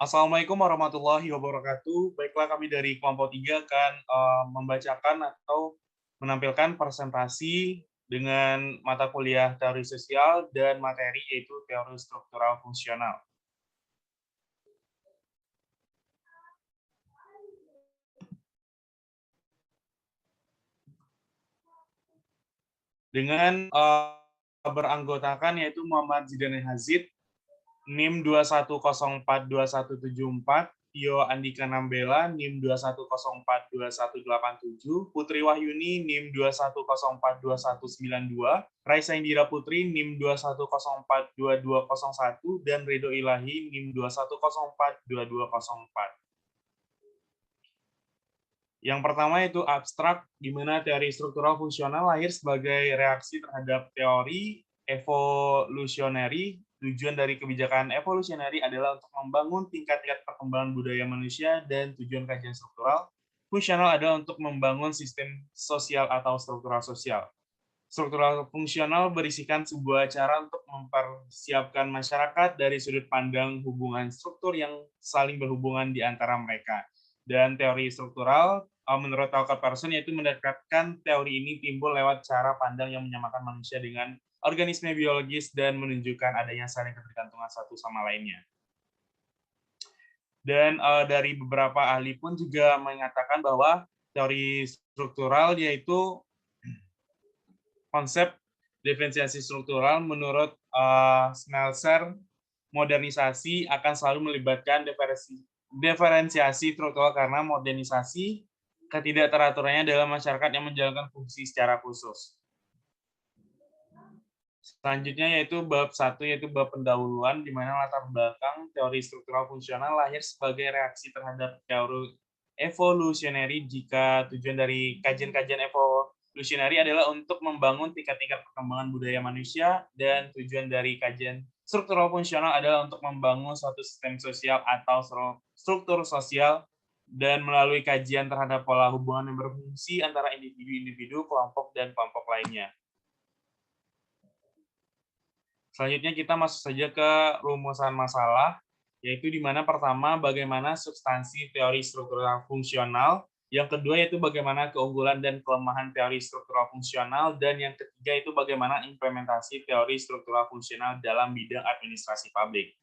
Assalamualaikum warahmatullahi wabarakatuh. Baiklah, kami dari kelompok 3 akan membacakan atau menampilkan presentasi dengan mata kuliah teori sosial dan materi yaitu teori struktural fungsional. Dengan beranggotakan yaitu Muhammad Zidane Hazid, NIM 210427174, Tio Andika Nambela, NIM 210421187, Putri Wahyuni, NIM 210421192, Raisa Indira Putri, NIM 210422201, dan Ridho Ilahi, NIM 210422204. Yang pertama itu abstrak, di mana teori struktural fungsional lahir sebagai reaksi terhadap teori evolusioneri. Tujuan dari kebijakan evolusioneri adalah untuk membangun tingkat-tingkat perkembangan budaya manusia, dan tujuan kajian struktural fungsional adalah untuk membangun sistem sosial atau struktural sosial. Struktural fungsional berisikan sebuah cara untuk mempersiapkan masyarakat dari sudut pandang hubungan struktur yang saling berhubungan di antara mereka. Dan teori struktural, menurut Talcott Parsons, yaitu mendekatkan teori ini timbul lewat cara pandang yang menyamakan manusia dengan organisme biologis dan menunjukkan adanya saling ketergantungan satu sama lainnya. Dan dari beberapa ahli pun juga mengatakan bahwa teori struktural yaitu konsep diferensiasi struktural menurut Smeltzer, modernisasi akan selalu melibatkan diferensiasi struktural karena modernisasi ketidakteraturannya dalam masyarakat yang menjalankan fungsi secara khusus. Selanjutnya yaitu bab 1, yaitu bab pendahuluan, di mana latar belakang teori struktural fungsional lahir sebagai reaksi terhadap teori evolusioneri. Jika tujuan dari kajian-kajian evolusioneri adalah untuk membangun tingkat-tingkat perkembangan budaya manusia, dan tujuan dari kajian struktural fungsional adalah untuk membangun suatu sistem sosial atau struktur sosial, dan melalui kajian terhadap pola hubungan yang berfungsi antara individu-individu, kelompok, dan kelompok lainnya. Selanjutnya kita masuk saja ke rumusan masalah, yaitu di mana pertama bagaimana substansi teori struktural fungsional, yang kedua yaitu bagaimana keunggulan dan kelemahan teori struktural fungsional, dan yang ketiga itu bagaimana implementasi teori struktural fungsional dalam bidang administrasi publik.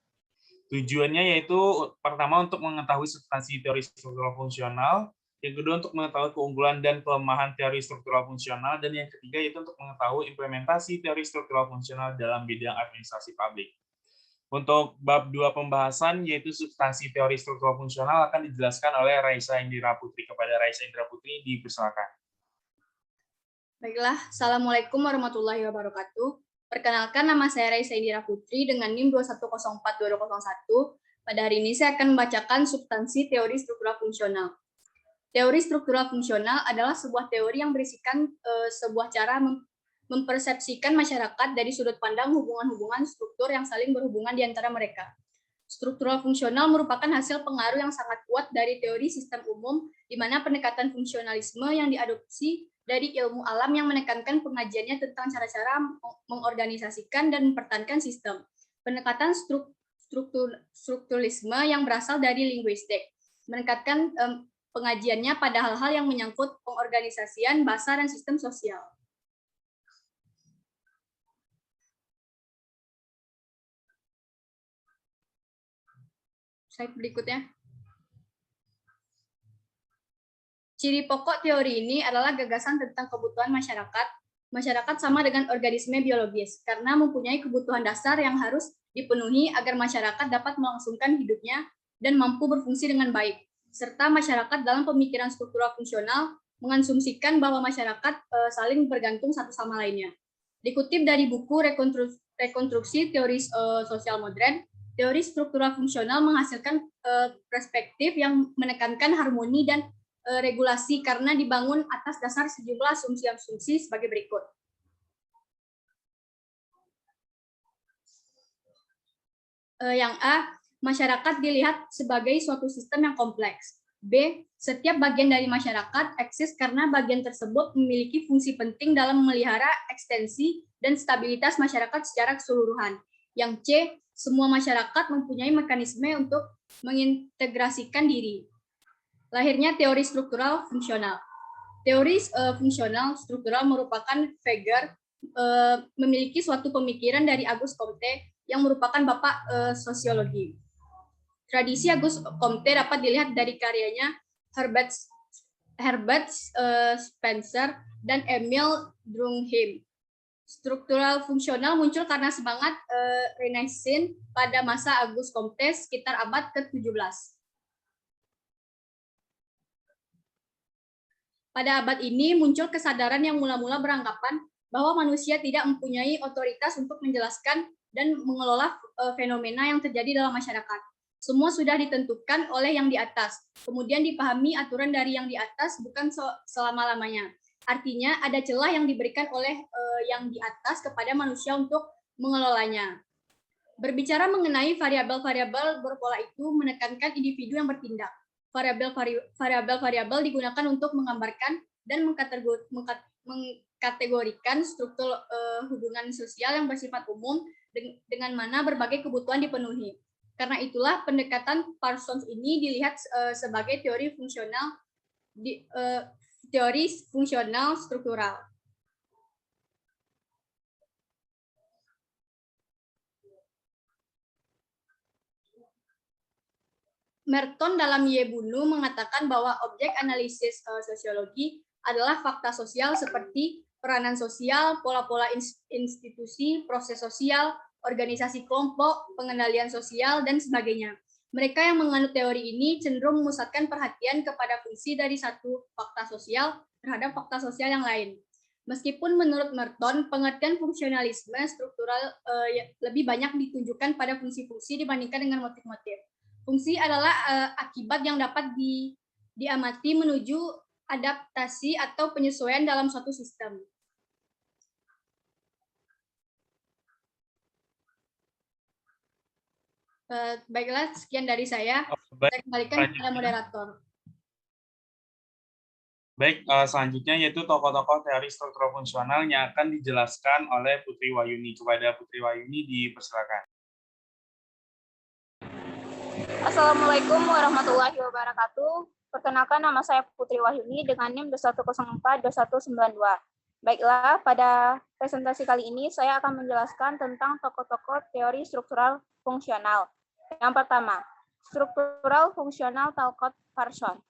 Tujuannya yaitu pertama untuk mengetahui substansi teori struktural fungsional, yang kedua untuk mengetahui keunggulan dan kelemahan teori struktural fungsional, dan yang ketiga yaitu untuk mengetahui implementasi teori struktural fungsional dalam bidang administrasi publik. Untuk bab 2 pembahasan yaitu substansi teori struktural fungsional akan dijelaskan oleh Raisa Indira Putri. Kepada Raisa Indira Putri dipersilakan. Baiklah, Assalamualaikum warahmatullahi wabarakatuh. Perkenalkan, nama saya Raisa Indira Putri dengan NIM 2104221. Pada hari ini saya akan membacakan substansi teori struktural fungsional. Teori struktural fungsional adalah sebuah teori yang berisikan sebuah cara mempersepsikan masyarakat dari sudut pandang hubungan-hubungan struktur yang saling berhubungan di antara mereka. Struktural fungsional merupakan hasil pengaruh yang sangat kuat dari teori sistem umum, di mana pendekatan fungsionalisme yang diadopsi dari ilmu alam yang menekankan pengajiannya tentang cara-cara mengorganisasikan dan mempertahankan sistem. Pendekatan strukturalisme yang berasal dari linguistik, menekatkan pengajiannya pada hal-hal yang menyangkut pengorganisasian bahasa dan sistem sosial. Slide berikutnya. Ciri pokok teori ini adalah gagasan tentang kebutuhan masyarakat. Masyarakat sama dengan organisme biologis karena mempunyai kebutuhan dasar yang harus dipenuhi agar masyarakat dapat melangsungkan hidupnya dan mampu berfungsi dengan baik. Serta masyarakat dalam pemikiran struktural fungsional mengasumsikan bahwa masyarakat saling bergantung satu sama lainnya. Dikutip dari buku Rekonstruksi Teori Sosial Modern, teori struktural fungsional menghasilkan perspektif yang menekankan harmoni dan regulasi karena dibangun atas dasar sejumlah asumsi-asumsi sebagai berikut. Yang A, masyarakat dilihat sebagai suatu sistem yang kompleks. B, setiap bagian dari masyarakat eksis karena bagian tersebut memiliki fungsi penting dalam memelihara ekstensi dan stabilitas masyarakat secara keseluruhan. Yang C, semua masyarakat mempunyai mekanisme untuk mengintegrasikan diri. Lahirnya teori struktural fungsional. Teori fungsional struktural merupakan figure memiliki suatu pemikiran dari Auguste Comte yang merupakan bapak sosiologi. Tradisi Auguste Comte dapat dilihat dari karyanya Herbert Spencer dan Emil Durkheim. Struktural fungsional muncul karena semangat Renaissance pada masa Auguste Comte sekitar abad ke-17. Pada abad ini muncul kesadaran yang mula-mula beranggapan bahwa manusia tidak mempunyai otoritas untuk menjelaskan dan mengelola fenomena yang terjadi dalam masyarakat. Semua sudah ditentukan oleh yang di atas. Kemudian dipahami aturan dari yang di atas bukan selama-lamanya. Artinya ada celah yang diberikan oleh yang di atas kepada manusia untuk mengelolanya. Berbicara mengenai variabel-variabel berpola itu menekankan individu yang bertindak. Variabel-variabel digunakan untuk menggambarkan dan mengkategorikan struktur hubungan sosial yang bersifat umum dengan mana berbagai kebutuhan dipenuhi. Karena itulah pendekatan Parsons ini dilihat sebagai teori fungsional struktural. Merton dalam Ye Bunu mengatakan bahwa objek analisis sosiologi adalah fakta sosial seperti peranan sosial, pola-pola institusi, proses sosial, organisasi kelompok, pengendalian sosial, dan sebagainya. Mereka yang menganut teori ini cenderung memusatkan perhatian kepada fungsi dari satu fakta sosial terhadap fakta sosial yang lain. Meskipun menurut Merton, pengertian fungsionalisme struktural lebih banyak ditunjukkan pada fungsi-fungsi dibandingkan dengan motif-motif. Fungsi adalah akibat yang dapat diamati menuju adaptasi atau penyesuaian dalam suatu sistem. Baiklah, sekian dari saya. Saya kembalikan kepada moderator. Baik, selanjutnya yaitu tokoh-tokoh teori struktural fungsional yang akan dijelaskan oleh Putri Wahyuni. Kepada Putri Wahyuni dipersilakan. Assalamualaikum warahmatullahi wabarakatuh. Perkenalkan, nama saya Putri Wahyuni dengan NIM 21042192. Baiklah, pada presentasi kali ini saya akan menjelaskan tentang tokoh-tokoh teori struktural fungsional. Yang pertama, struktural fungsional Talcott Parsons.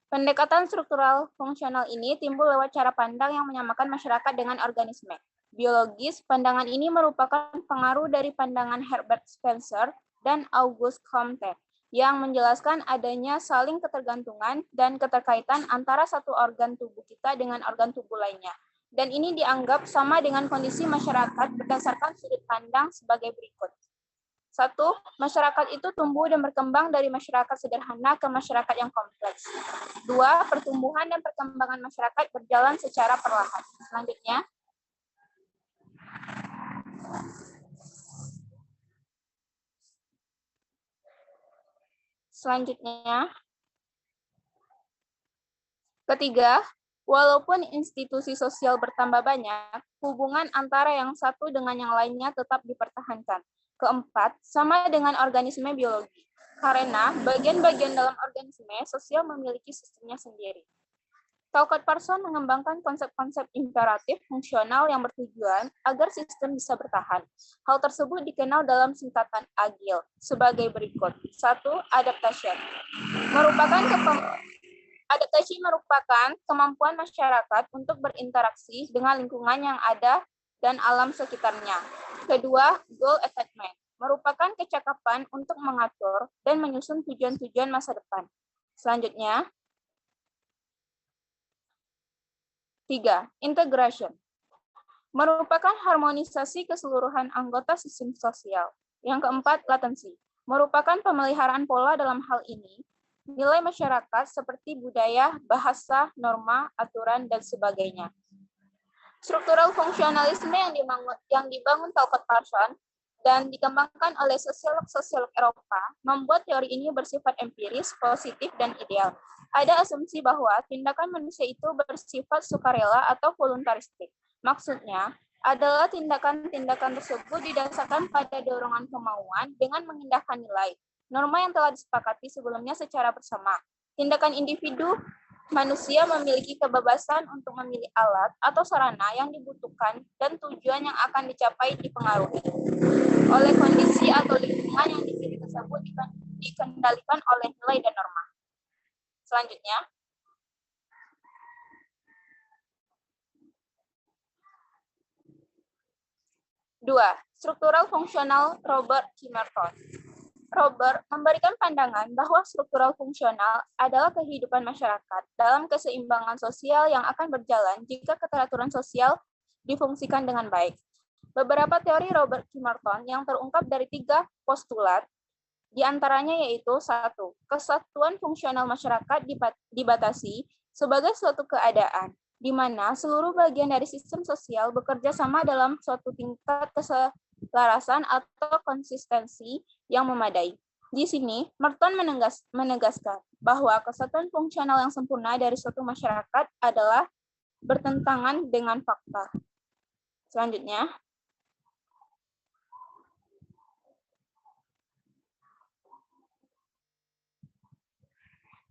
Pendekatan struktural fungsional ini timbul lewat cara pandang yang menyamakan masyarakat dengan organisme. Biologis, pandangan ini merupakan pengaruh dari pandangan Herbert Spencer dan Auguste Comte, yang menjelaskan adanya saling ketergantungan dan keterkaitan antara satu organ tubuh kita dengan organ tubuh lainnya. Dan ini dianggap sama dengan kondisi masyarakat berdasarkan sudut pandang sebagai berikut. 1. Masyarakat itu tumbuh dan berkembang dari masyarakat sederhana ke masyarakat yang kompleks. 2. Pertumbuhan dan perkembangan masyarakat berjalan secara perlahan. Selanjutnya, ketiga, walaupun institusi sosial bertambah banyak, hubungan antara yang satu dengan yang lainnya tetap dipertahankan. Keempat, sama dengan organisme biologi, karena bagian-bagian dalam organisme sosial memiliki sistemnya sendiri. Talcott Parsons mengembangkan konsep-konsep imperatif fungsional yang bertujuan agar sistem bisa bertahan. Hal tersebut dikenal dalam singkatan AGIL sebagai berikut. 1. Adaptation. Adaptasi merupakan kemampuan masyarakat untuk berinteraksi dengan lingkungan yang ada dan alam sekitarnya. Kedua, goal attainment. Merupakan kecakapan untuk mengatur dan menyusun tujuan-tujuan masa depan. Selanjutnya, 3. Integration. Merupakan harmonisasi keseluruhan anggota sistem sosial. Yang keempat, latency. Merupakan pemeliharaan pola dalam hal ini, nilai masyarakat seperti budaya, bahasa, norma, aturan, dan sebagainya. Struktural fungsionalisme yang dibangun Talcott Parsons dan dikembangkan oleh sosiolog-sosiolog Eropa membuat teori ini bersifat empiris, positif, dan ideal. Ada asumsi bahwa tindakan manusia itu bersifat sukarela atau voluntaristik. Maksudnya, adalah tindakan-tindakan tersebut didasarkan pada dorongan kemauan dengan mengindahkan nilai, norma yang telah disepakati sebelumnya secara bersama. Tindakan individu manusia memiliki kebebasan untuk memilih alat atau sarana yang dibutuhkan dan tujuan yang akan dicapai dipengaruhi oleh kondisi atau lingkungan yang dipilih tersebut dikendalikan oleh nilai dan norma. Selanjutnya, dua, struktural fungsional Robert Kimerton. Robert memberikan pandangan bahwa struktural fungsional adalah kehidupan masyarakat dalam keseimbangan sosial yang akan berjalan jika keteraturan sosial difungsikan dengan baik. Beberapa teori Robert Kimerton yang terungkap dari 3 postulat, diantaranya yaitu 1. Kesatuan fungsional masyarakat dibatasi sebagai suatu keadaan, di mana seluruh bagian dari sistem sosial bekerja sama dalam suatu tingkat keselarasan atau konsistensi yang memadai. Di sini, Merton menegaskan bahwa kesatuan fungsional yang sempurna dari suatu masyarakat adalah bertentangan dengan fakta. Selanjutnya,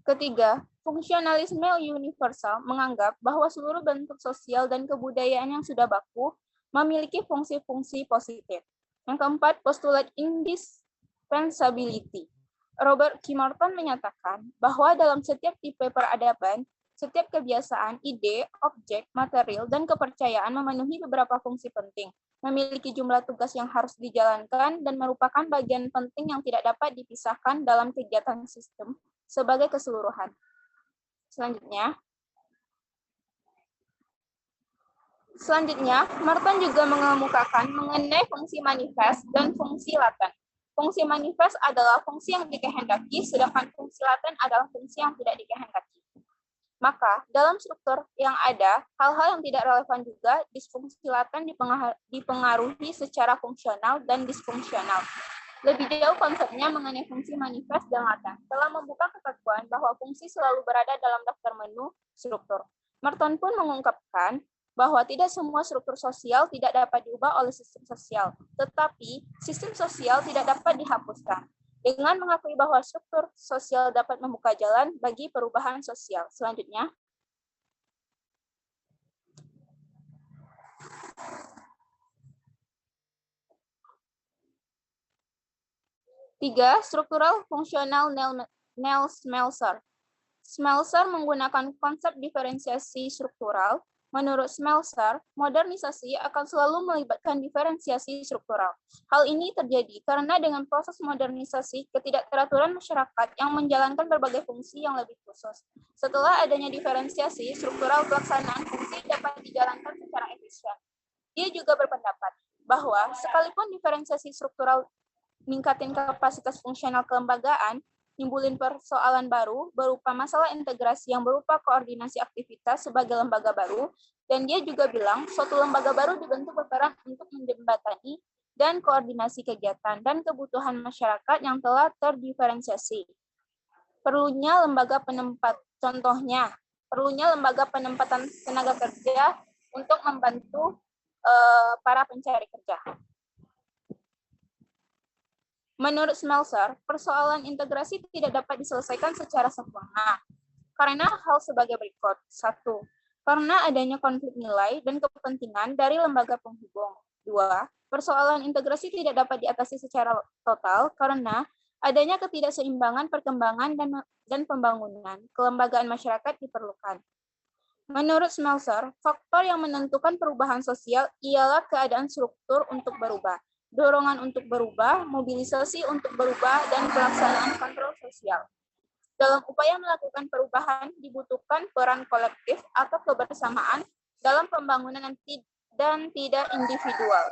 ketiga, fungsionalisme universal menganggap bahwa seluruh bentuk sosial dan kebudayaan yang sudah baku memiliki fungsi-fungsi positif. Yang keempat, postulat indispensability. Robert Kimerton menyatakan bahwa dalam setiap tipe peradaban, setiap kebiasaan, ide, objek, material, dan kepercayaan memenuhi beberapa fungsi penting, memiliki jumlah tugas yang harus dijalankan, dan merupakan bagian penting yang tidak dapat dipisahkan dalam kegiatan sistem sebagai keseluruhan. Selanjutnya, Merton juga mengemukakan mengenai fungsi manifest dan fungsi laten. Fungsi manifest adalah fungsi yang dikehendaki, sedangkan fungsi laten adalah fungsi yang tidak dikehendaki. Maka, dalam struktur yang ada, hal-hal yang tidak relevan juga, disfungsi laten dipengaruhi secara fungsional dan disfungsional. Lebih jauh konsepnya mengenai fungsi manifest dan laten telah membuka kekaguan bahwa fungsi selalu berada dalam daftar menu struktur. Merton pun mengungkapkan bahwa tidak semua struktur sosial tidak dapat diubah oleh sistem sosial, tetapi sistem sosial tidak dapat dihapuskan. Dengan mengakui bahwa struktur sosial dapat membuka jalan bagi perubahan sosial. Selanjutnya, tiga, struktural fungsional Neil Smelser. Smelser menggunakan konsep diferensiasi struktural. Menurut Smelser, modernisasi akan selalu melibatkan diferensiasi struktural. Hal ini terjadi karena dengan proses modernisasi, ketidakteraturan masyarakat yang menjalankan berbagai fungsi yang lebih khusus. Setelah adanya diferensiasi struktural, pelaksanaan fungsi dapat dijalankan secara efisien. Dia juga berpendapat bahwa sekalipun diferensiasi struktural meningkatkan kapasitas fungsional kelembagaan, nimbulin persoalan baru berupa masalah integrasi yang berupa koordinasi aktivitas sebagai lembaga baru, dan dia juga bilang suatu lembaga baru dibentuk berperan untuk menjembatani dan koordinasi kegiatan dan kebutuhan masyarakat yang telah terdiferensiasi. Perlunya lembaga penempatan tenaga kerja untuk membantu para pencari kerja. Menurut Smelser, persoalan integrasi tidak dapat diselesaikan secara sempurna karena hal sebagai berikut. 1. Karena adanya konflik nilai dan kepentingan dari lembaga penghubung. 2. Persoalan integrasi tidak dapat diatasi secara total karena adanya ketidakseimbangan perkembangan dan pembangunan kelembagaan masyarakat diperlukan. Menurut Smelser, faktor yang menentukan perubahan sosial ialah keadaan struktur untuk berubah, dorongan untuk berubah, mobilisasi untuk berubah, dan pelaksanaan kontrol sosial. Dalam upaya melakukan perubahan, dibutuhkan peran kolektif atau kebersamaan dalam pembangunan dan tidak individual.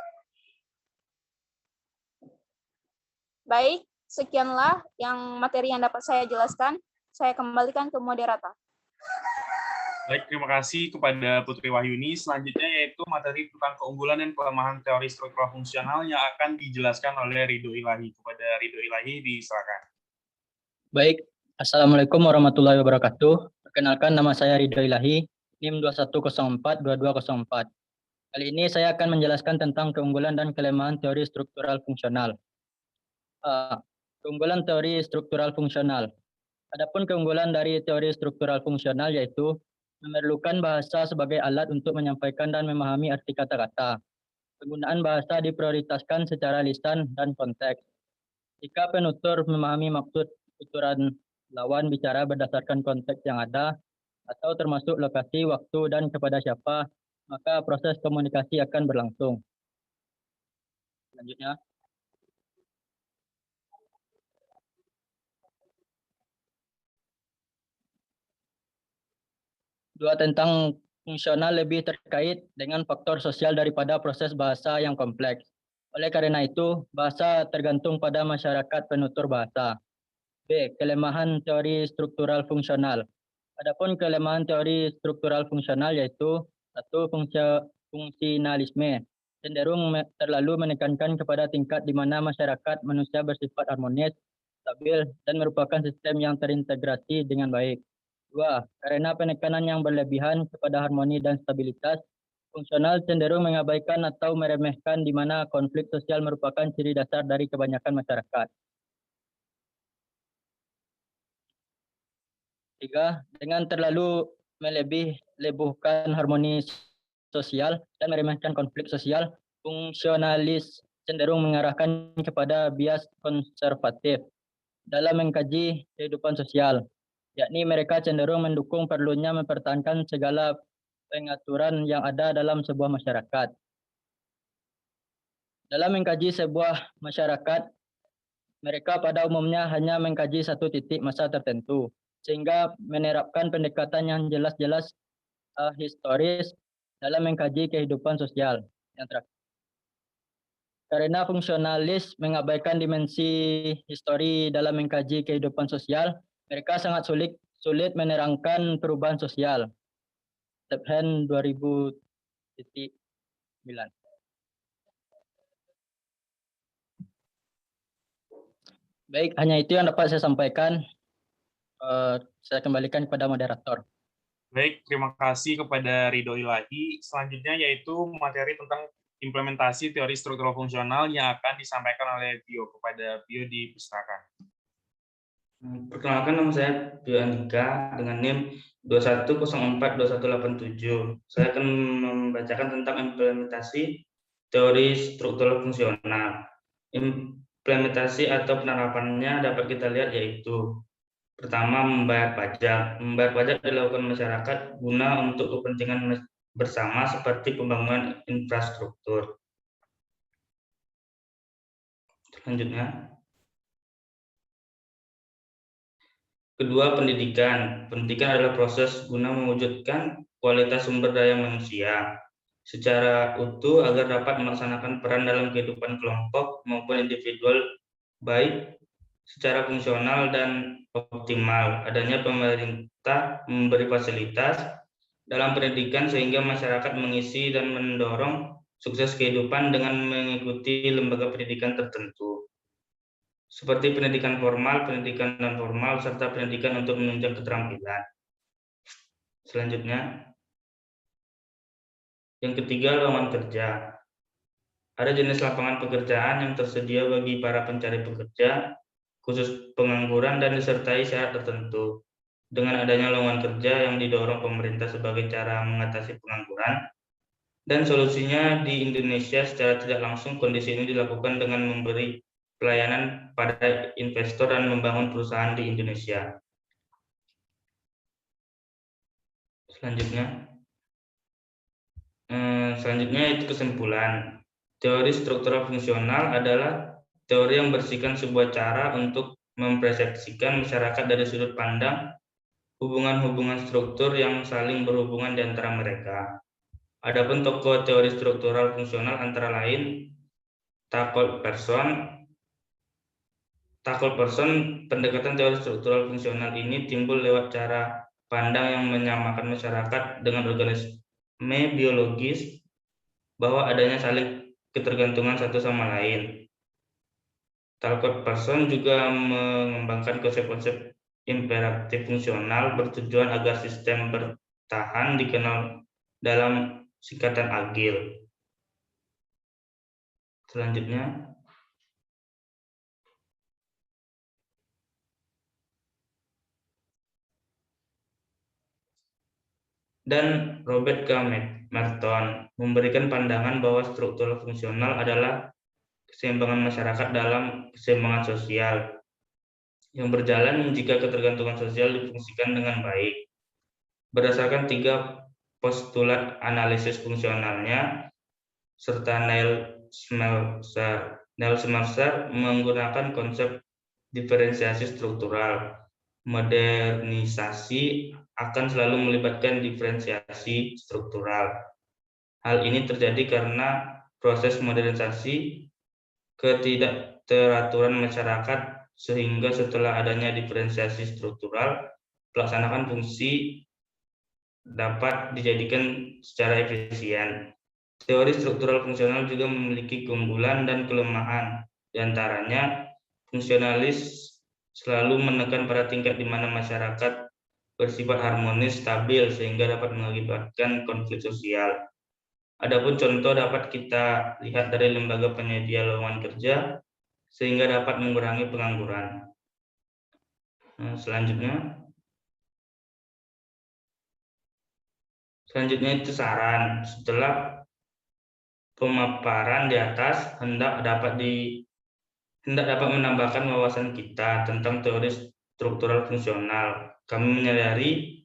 Baik, sekianlah materi yang dapat saya jelaskan. Saya kembalikan ke moderator. Baik, terima kasih kepada Putri Wahyuni. Selanjutnya yaitu materi tentang keunggulan dan kelemahan teori struktural fungsional yang akan dijelaskan oleh Ridho Ilahi. Kepada Ridho Ilahi, disilakan. Baik, Assalamualaikum warahmatullahi wabarakatuh. Perkenalkan, nama saya Ridho Ilahi, NIM 21042204. Kali ini saya akan menjelaskan tentang keunggulan dan kelemahan teori struktural fungsional. Keunggulan teori struktural fungsional. Adapun keunggulan dari teori struktural fungsional yaitu memerlukan bahasa sebagai alat untuk menyampaikan dan memahami arti kata-kata. Penggunaan bahasa diprioritaskan secara lisan dan konteks. Jika penutur memahami maksud tuturan lawan bicara berdasarkan konteks yang ada, atau termasuk lokasi, waktu, dan kepada siapa, maka proses komunikasi akan berlangsung. Selanjutnya, dua tentang fungsional lebih terkait dengan faktor sosial daripada proses bahasa yang kompleks. Oleh karena itu, bahasa tergantung pada masyarakat penutur bahasa. B. Kelemahan teori struktural fungsional. Adapun kelemahan teori struktural fungsional yaitu satu, fungsionalisme, cenderung terlalu menekankan kepada tingkat di mana masyarakat manusia bersifat harmonis, stabil, dan merupakan sistem yang terintegrasi dengan baik. Dua, karena penekanan yang berlebihan kepada harmoni dan stabilitas, fungsional cenderung mengabaikan atau meremehkan di mana konflik sosial merupakan ciri dasar dari kebanyakan masyarakat. Tiga, dengan terlalu melebih-lebuhkan harmoni sosial dan meremehkan konflik sosial, fungsionalis cenderung mengarahkan kepada bias konservatif dalam mengkaji kehidupan sosial, yakni mereka cenderung mendukung perlunya mempertahankan segala pengaturan yang ada dalam sebuah masyarakat. Dalam mengkaji sebuah masyarakat, mereka pada umumnya hanya mengkaji satu titik masa tertentu, sehingga menerapkan pendekatan yang jelas-jelas historis dalam mengkaji kehidupan sosial. Yang terakhir, karena fungsionalis mengabaikan dimensi histori dalam mengkaji kehidupan sosial, mereka sangat sulit menerangkan perubahan sosial. Stephen 2009. Baik, hanya itu yang dapat saya sampaikan. Saya kembalikan kepada moderator. Baik, terima kasih kepada Ridho Ilahi. Selanjutnya yaitu materi tentang implementasi teori struktural fungsional yang akan disampaikan oleh Bio. Kepada Bio dipersilakan. Perkenalkan, nama saya Bio Andika dengan NIM 21042187. Saya akan membacakan tentang implementasi teori struktural fungsional. Implementasi atau penerapannya dapat kita lihat yaitu pertama, membayar pajak. Membayar pajak dilakukan masyarakat guna untuk kepentingan bersama seperti pembangunan infrastruktur. Selanjutnya, kedua, pendidikan. Pendidikan adalah proses guna mewujudkan kualitas sumber daya manusia secara utuh agar dapat melaksanakan peran dalam kehidupan kelompok maupun individual baik secara fungsional dan optimal. Adanya pemerintah memberi fasilitas dalam pendidikan sehingga masyarakat mengisi dan mendorong sukses kehidupan dengan mengikuti lembaga pendidikan tertentu, seperti pendidikan formal, pendidikan non formal, serta pendidikan untuk menunjang keterampilan. Selanjutnya, yang ketiga, lowongan kerja. Ada jenis lapangan pekerjaan yang tersedia bagi para pencari pekerja, khusus pengangguran, dan disertai syarat tertentu. Dengan adanya lowongan kerja yang didorong pemerintah sebagai cara mengatasi pengangguran, dan solusinya di Indonesia secara tidak langsung kondisi ini dilakukan dengan memberi pelayanan pada investor dan membangun perusahaan di Indonesia. Selanjutnya itu kesimpulan. Teori struktural fungsional adalah teori yang bersihkan sebuah cara untuk mempersepsikan masyarakat dari sudut pandang hubungan-hubungan struktur yang saling berhubungan di antara mereka. Adapun tokoh teori struktural fungsional antara lain Tuckle Person. Pendekatan teori struktural fungsional ini timbul lewat cara pandang yang menyamakan masyarakat dengan organisme biologis, bahwa adanya saling ketergantungan satu sama lain. Tuckle Person juga mengembangkan konsep-konsep imperatif fungsional bertujuan agar sistem bertahan dikenal dalam singkatan agil. Selanjutnya, dan Robert K. Merton memberikan pandangan bahwa struktural fungsional adalah keseimbangan masyarakat dalam keseimbangan sosial yang berjalan jika ketergantungan sosial difungsikan dengan baik. Berdasarkan 3 postulat analisis fungsionalnya, serta Neil Schmerzer menggunakan konsep diferensiasi struktural. Modernisasi akan selalu melibatkan diferensiasi struktural. Hal ini terjadi karena proses modernisasi ketidakteraturan masyarakat, sehingga setelah adanya diferensiasi struktural, pelaksanaan fungsi dapat dijadikan secara efisien. Teori struktural fungsional juga memiliki keunggulan dan kelemahan. Di antaranya, fungsionalis selalu menekan pada tingkat di mana masyarakat bersifat harmonis, stabil, sehingga dapat mengakibatkan konflik sosial. Adapun contoh dapat kita lihat dari lembaga penyedia lowongan kerja, sehingga dapat mengurangi pengangguran. Selanjutnya itu saran. Setelah pemaparan di atas, hendak dapat menambahkan wawasan kita tentang teori struktural fungsional. Kami menyadari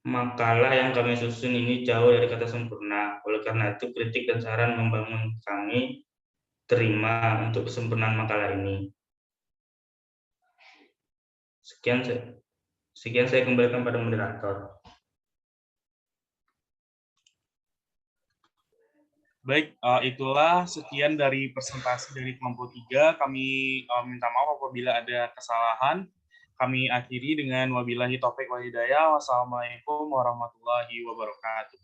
makalah yang kami susun ini jauh dari kata sempurna. Oleh karena itu, kritik dan saran membangun kami terima untuk kesempurnaan makalah ini. Sekian saya kembalikan pada moderator. Baik, itulah sekian dari presentasi dari kelompok 3. Kami minta maaf apabila ada kesalahan. Kami akhiri dengan wabillahi taufik wal hidayah. Wassalamualaikum warahmatullahi wabarakatuh.